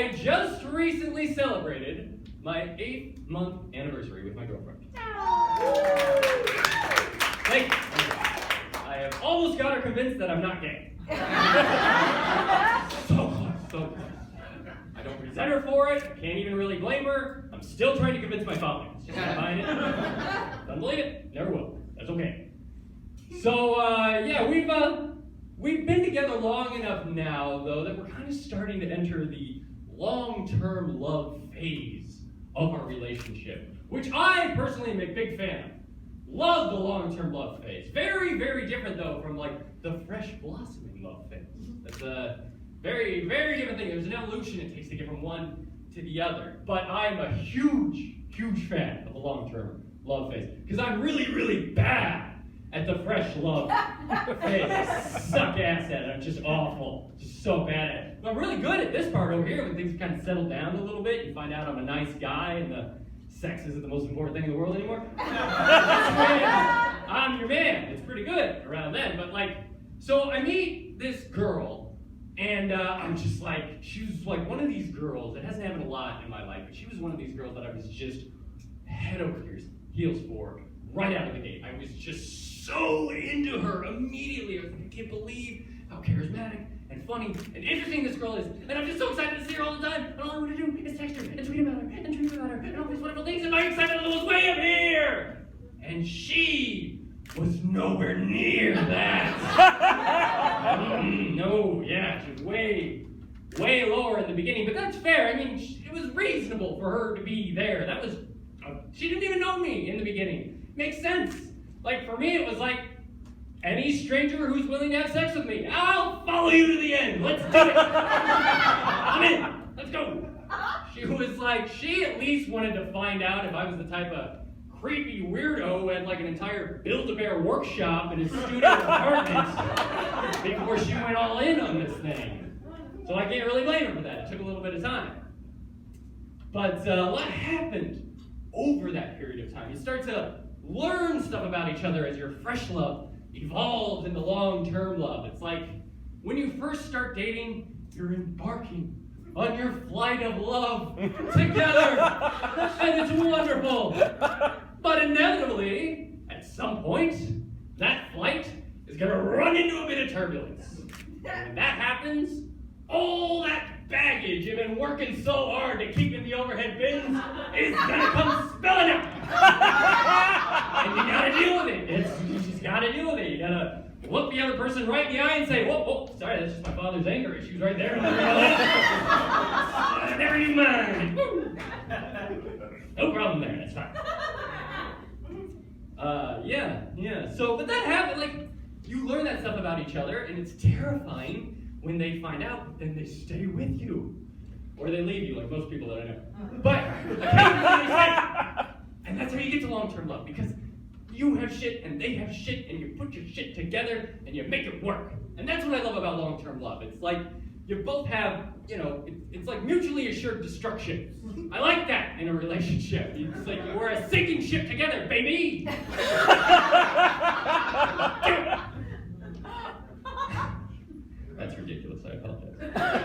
I just recently celebrated my 8-month anniversary with my girlfriend. Thank you. I have almost got her convinced that I'm not gay. So close, so close. I don't resent her for it. I can't even really blame her. I'm still trying to convince my father. Just not buying it. Doesn't believe it. Never will. That's okay. So, yeah, we've been together long enough now, though, that we're kind of starting to enter the long-term love phase of our relationship, which I personally am a big fan of. Love the long-term love phase. Very, very different, though, from, like, the fresh blossoming love phase. That's a very, very different thing. There's an evolution it takes to get from one to the other. But I'm a huge, huge fan of the long-term love phase, because I'm really, really bad at the fresh love phase. I suck ass at it. I'm just awful. Just so bad at it. But I'm really good at this part over here when things kind of settle down a little bit. You find out I'm a nice guy and the sex isn't the most important thing in the world anymore. I'm your man. It's pretty good around then. But like, so I meet this girl and I'm just like, she was like one of these girls. It hasn't happened a lot in my life, but she was one of these girls that I was just head over heels for right out of the gate. I was just so into her immediately. I was like, I can't believe how charismatic and funny and interesting this girl is. And I'm just so excited to see her all the time. And all I want to do is text her and tweet about her and dream about her and all these wonderful things. And my excitement level was way up here. And she was nowhere near that. No, yeah, she was way lower in the beginning. But that's fair. I mean, it was reasonable for her to be there. That was, she didn't even know me in the beginning. Makes sense. Like, for me, it was like, any stranger who's willing to have sex with me, I'll follow you to the end. Let's do it. I'm in. Let's go. She was like, she at least wanted to find out if I was the type of creepy weirdo who had like an entire Build-A-Bear workshop in his studio apartment before she went all in on this thing. So I can't really blame her for that. It took a little bit of time. But a lot happened over that period of time. You start to learn stuff about each other as your fresh love evolves into long-term love. It's like when you first start dating, you're embarking on your flight of love together, and it's wonderful. But inevitably, at some point, that flight is going to run into a bit of turbulence. And when that happens, all that baggage you've been working so hard to keep in the overhead bins is going to come spilling out. And you gotta deal with it. You just gotta deal with it. You gotta look the other person right in the eye and say, whoa, sorry, that's just my father's anger issues right there. Never you mind. No problem there, that's fine. Yeah. So, but that happened, like, you learn that stuff about each other, and it's terrifying when they find out, but then they stay with you. Or they leave you, like most people that I know. But occasionally they stay. And that's how you get to long-term love, because you have shit and they have shit, and you put your shit together and you make it work. And that's what I love about long-term love. It's like you both have, it's like mutually assured destruction. I like that in a relationship. It's like we're a sinking ship together, baby. That's ridiculous. I apologize.